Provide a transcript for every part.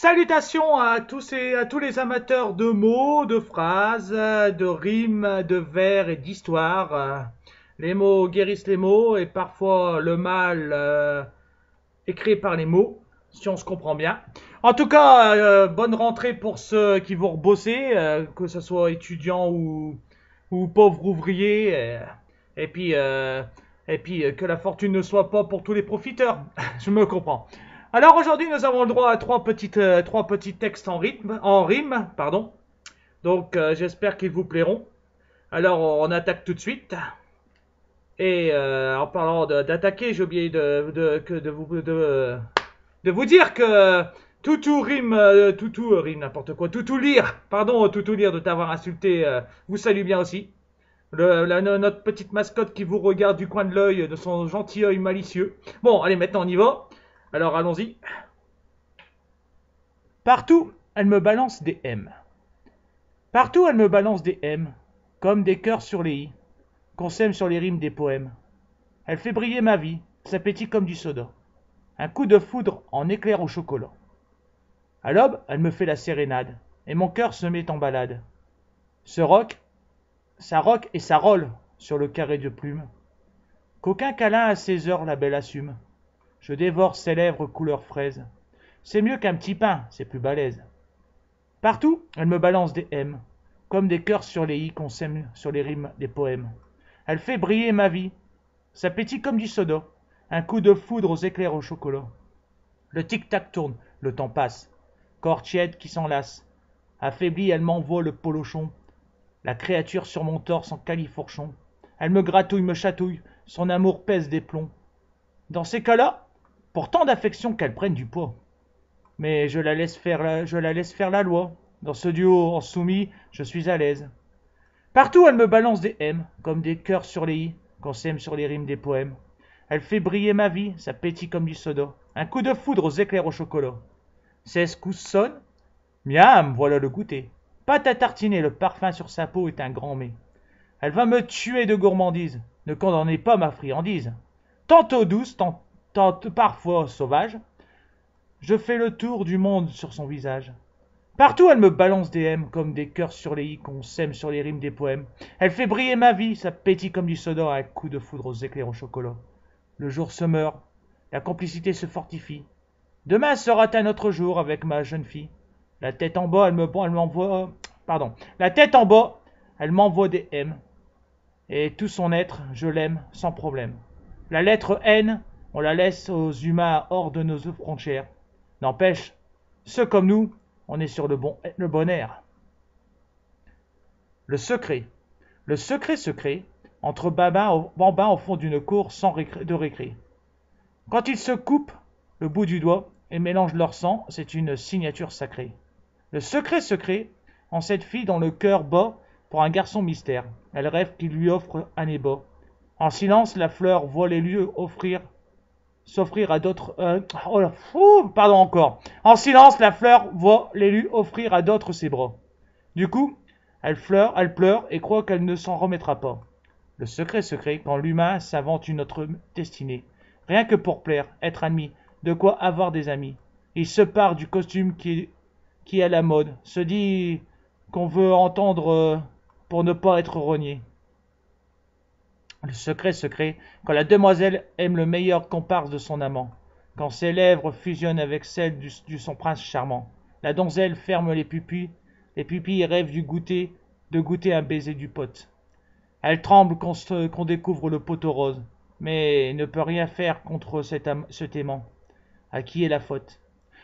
Salutations à tous et à tous les amateurs de mots, de phrases, de rimes, de vers et d'histoires. Les mots guérissent les mots et parfois le mal est créé par les mots, si on se comprend bien. En tout cas, bonne rentrée pour ceux qui vont rebosser, que ce soit étudiants ou pauvres ouvriers. Et puis, euh, et puis, que la fortune ne soit pas pour tous les profiteurs. Je me comprends. Alors aujourd'hui, nous avons le droit à trois petits textes en rime, pardon. Donc j'espère qu'ils vous plairont. Alors on attaque tout de suite. Et en parlant d'attaquer, j'ai oublié de vous dire que Toutou rime n'importe quoi. Toutou lire, pardon, Toutou lire de t'avoir insulté, vous salue bien aussi. Notre petite mascotte qui vous regarde du coin de l'œil de son gentil œil malicieux. Bon, allez, maintenant on y va. Alors allons-y. Partout, elle me balance des M. Partout, elle me balance des M, comme des cœurs sur les i, qu'on sème sur les rimes des poèmes. Elle fait briller ma vie, ça pétille comme du soda. Un coup de foudre en éclair au chocolat. À l'aube, elle me fait la sérénade, et mon cœur se met en balade. Ça rock et ça rolle sur le carré de plumes. Qu'aucun câlin à 16 heures la belle assume. Je dévore ses lèvres couleur fraise. C'est mieux qu'un petit pain, c'est plus balèze. Partout, elle me balance des M, comme des cœurs sur les i qu'on sème sur les rimes des poèmes. Elle fait briller ma vie, ça pétille comme du soda, un coup de foudre aux éclairs au chocolat. Le tic-tac tourne, le temps passe, corps tiède qui s'enlace. Affaiblie, elle m'envoie le polochon, la créature sur mon torse en califourchon. Elle me gratouille, me chatouille, son amour pèse des plombs. Dans ces cas-là, pour tant d'affection qu'elle prenne du poids. Mais je la laisse faire la loi. Dans ce duo en soumis, je suis à l'aise. Partout, elle me balance des M, comme des cœurs sur les i, qu'on sème sur les rimes des poèmes. Elle fait briller ma vie, ça pétille comme du soda. Un coup de foudre aux éclairs au chocolat. 16 coups sonnent. Miam, voilà le goûter. Pâte à tartiner, le parfum sur sa peau est un grand mets. Elle va me tuer de gourmandise. Ne condamnez pas ma friandise. Tantôt douce, tantôt parfois sauvage. Je fais le tour du monde sur son visage. Partout, elle me balance des M comme des cœurs sur les i qu'on sème sur les rimes des poèmes. Elle fait briller ma vie, ça pétille comme du soda à un coup de foudre aux éclairs au chocolat. Le jour se meurt, la complicité se fortifie. Demain sera un autre jour avec ma jeune fille. La tête en bas, elle m'envoie, la tête en bas, elle m'envoie des M. Et tout son être, je l'aime sans problème. La lettre N, on la laisse aux humains hors de nos frontières. N'empêche, ceux comme nous, on est sur le bon air. Le secret. Le secret, entre bambins au fond d'une cour de récré. Quand ils se coupent le bout du doigt et mélangent leur sang, c'est une signature sacrée. Le secret, en cette fille dont le cœur bat pour un garçon mystère. Elle rêve qu'il lui offre un ébat. En silence, la fleur voit les lieux s'offrir à d'autres. Pardon encore. En silence, la fleur voit l'élu offrir à d'autres ses bras. Du coup, elle pleure et croit qu'elle ne s'en remettra pas. Le secret, quand l'humain s'invente une autre destinée. Rien que pour plaire, être admis, de quoi avoir des amis. Il se part du costume qui est à la mode, se dit qu'on veut entendre pour ne pas être rogné. Le secret, quand la demoiselle aime le meilleur comparse de son amant, quand ses lèvres fusionnent avec celles du son prince charmant. La donzelle ferme les pupilles et rêve de goûter un baiser du pote. Elle tremble qu'on découvre le poteau rose, mais ne peut rien faire contre cet aimant. À qui est la faute?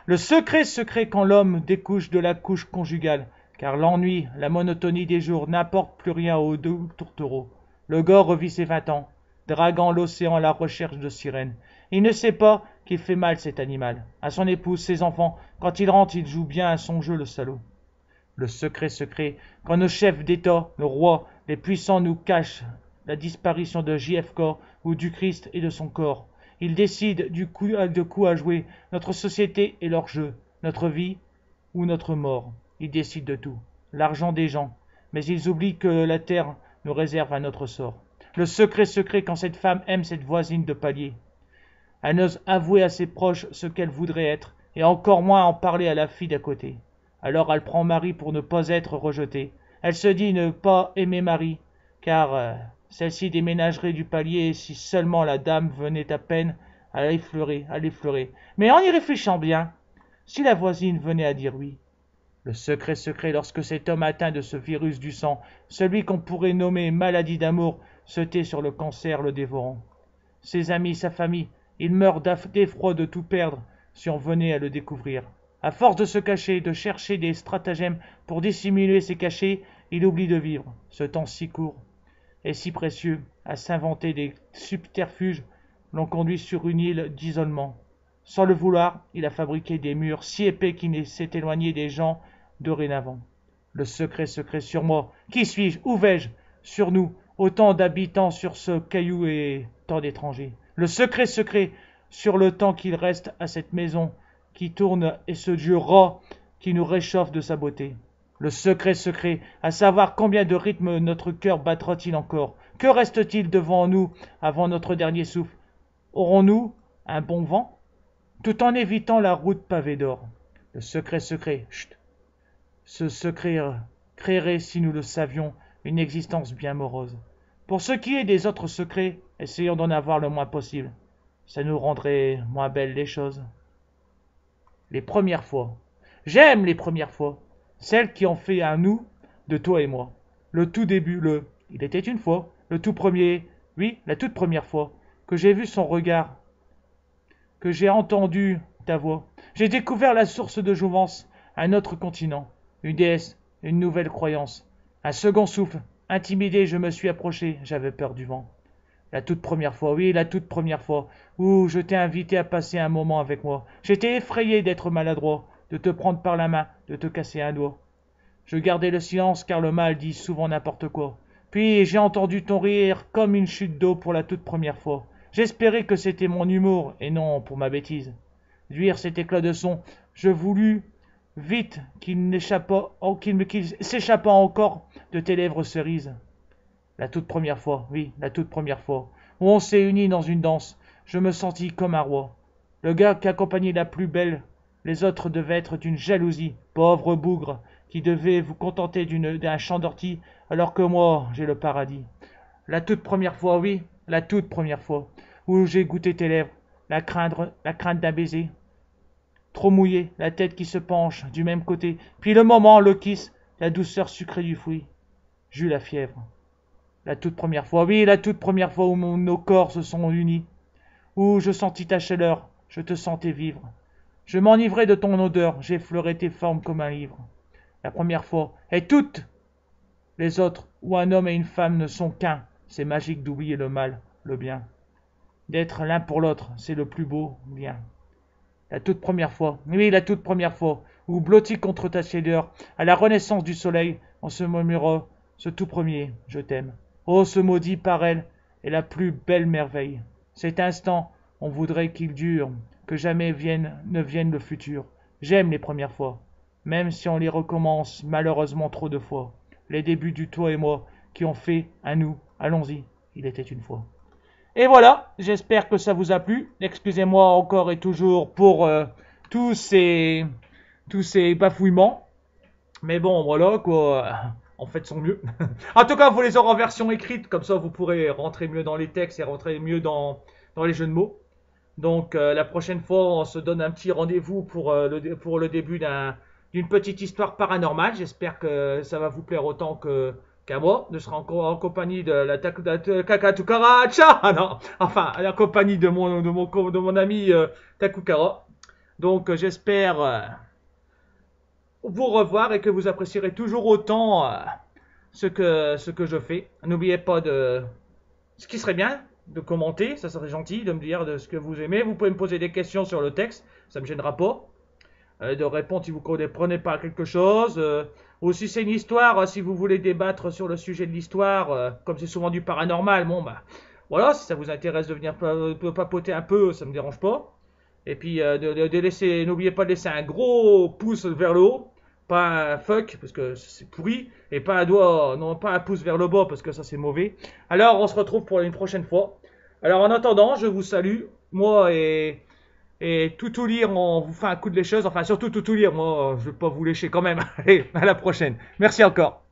Le secret quand l'homme découche de la couche conjugale, car l'ennui, la monotonie des jours n'apportent plus rien aux deux tourtereaux. Le gars revit ses 20 ans, draguant l'océan à la recherche de sirènes. Il ne sait pas qu'il fait mal cet animal. À son épouse, ses enfants, quand il rentre, il joue bien à son jeu le salaud. Le secret, quand nos chefs d'État, le roi, les puissants nous cachent la disparition de JFK ou du Christ et de son corps. Ils décident de coup à jouer, notre société et leur jeu, notre vie ou notre mort. Ils décident de tout, l'argent des gens, mais ils oublient que la terre nous réserve un autre sort. Le secret quand cette femme aime cette voisine de palier. Elle n'ose avouer à ses proches ce qu'elle voudrait être, et encore moins en parler à la fille d'à côté. Alors elle prend Marie pour ne pas être rejetée. Elle se dit ne pas aimer Marie, car celle-ci déménagerait du palier si seulement la dame venait à peine à l'effleurer. Mais en y réfléchissant bien, si la voisine venait à dire oui. Le secret lorsque cet homme atteint de ce virus du sang, celui qu'on pourrait nommer maladie d'amour, se tait sur le cancer le dévorant. Ses amis, sa famille, il meurt d'effroi de tout perdre si on venait à le découvrir. À force de se cacher, de chercher des stratagèmes pour dissimuler ses cachets, il oublie de vivre. Ce temps si court et si précieux à s'inventer des subterfuges l'ont conduit sur une île d'isolement. Sans le vouloir, il a fabriqué des murs si épais qu'il s'est éloigné des gens dorénavant. Le secret sur moi. Qui suis-je? Où vais-je? Sur nous, autant d'habitants sur ce caillou et tant d'étrangers. Le secret sur le temps qu'il reste à cette maison qui tourne et ce Dieu rat qui nous réchauffe de sa beauté. Le secret, à savoir combien de rythmes notre cœur battra-t-il encore? Que reste-t-il devant nous avant notre dernier souffle? Aurons-nous un bon vent? Tout en évitant la route pavée d'or. Le secret, chut. Ce secret créerait, si nous le savions, une existence bien morose. Pour ce qui est des autres secrets, essayons d'en avoir le moins possible. Ça nous rendrait moins belles les choses. Les premières fois. J'aime les premières fois. Celles qui ont fait un nous de toi et moi. Le tout début, il était une fois. Le tout premier, oui, la toute première fois, que j'ai vu son regard, que j'ai entendu ta voix. J'ai découvert la source de jouvence, un autre continent, une déesse, une nouvelle croyance. Un second souffle, intimidé, je me suis approché, j'avais peur du vent. La toute première fois, oui, la toute première fois, où je t'ai invité à passer un moment avec moi. J'étais effrayé d'être maladroit, de te prendre par la main, de te casser un doigt. Je gardais le silence car le mal dit souvent n'importe quoi. Puis j'ai entendu ton rire comme une chute d'eau pour la toute première fois. J'espérais que c'était mon humour et non pour ma bêtise. D'huire cet éclat de son, je voulus vite qu'il s'échappât encore de tes lèvres cerises. La toute première fois, oui, la toute première fois, où on s'est unis dans une danse, je me sentis comme un roi. Le gars qui accompagnait la plus belle, les autres devaient être d'une jalousie, pauvre bougre, qui devait vous contenter d'un champ d'ortie, alors que moi, j'ai le paradis. La toute première fois, oui, la toute première fois, où j'ai goûté tes lèvres, la crainte d'un baiser. Trop mouillé, la tête qui se penche du même côté, puis le moment, le kiss, la douceur sucrée du fruit. J'eus la fièvre. La toute première fois, oui, la toute première fois où nos corps se sont unis, où je sentis ta chaleur, je te sentais vivre. Je m'enivrais de ton odeur, j'effleurais tes formes comme un livre. La première fois, et toutes les autres, où un homme et une femme ne sont qu'un, c'est magique d'oublier le mal, le bien. D'être l'un pour l'autre, c'est le plus beau bien. La toute première fois, oui, la toute première fois, où blotti contre ta chaleur, à la renaissance du soleil, on se murmura, ce tout premier, je t'aime. Oh, ce maudit par elle est la plus belle merveille. Cet instant, on voudrait qu'il dure, que jamais ne vienne le futur. J'aime les premières fois, même si on les recommence malheureusement trop de fois. Les débuts du toi et moi qui ont fait un nous. Allons-y, il était une fois. Et voilà, j'espère que ça vous a plu. Excusez-moi encore et toujours pour tous ces bafouillements. Mais bon, voilà quoi. En fait, son mieux. En tout cas, vous les aurez en version écrite, comme ça vous pourrez rentrer mieux dans les textes et rentrer mieux dans les jeux de mots. Donc la prochaine fois, on se donne un petit rendez-vous pour le début d'une petite histoire paranormale. J'espère que ça va vous plaire autant qu'à moi. Je serai encore en compagnie de la Kakatukara. Ah non, enfin, la compagnie de mon ami Takukara. Donc j'espère vous revoir et que vous apprécierez toujours autant ce que je fais. N'oubliez pas ce qui serait bien de commenter, ça serait gentil de me dire de ce que vous aimez. Vous pouvez me poser des questions sur le texte, ça me gênera pas. De répondre si vous ne comprenez pas quelque chose. Ou si c'est une histoire, si vous voulez débattre sur le sujet de l'histoire, comme c'est souvent du paranormal, bon bah voilà, si ça vous intéresse de venir papoter un peu, ça me dérange pas. Et puis n'oubliez pas de laisser un gros pouce vers le haut, pas un fuck parce que c'est pourri, et pas un doigt, non pas un pouce vers le bas parce que ça c'est mauvais. Alors on se retrouve pour une prochaine fois. Alors en attendant, je vous salue, moi et Et tout lire, on vous fait un coup de lécheuse. Enfin, surtout tout lire. Moi, je vais pas vous lécher quand même. Allez, à la prochaine. Merci encore.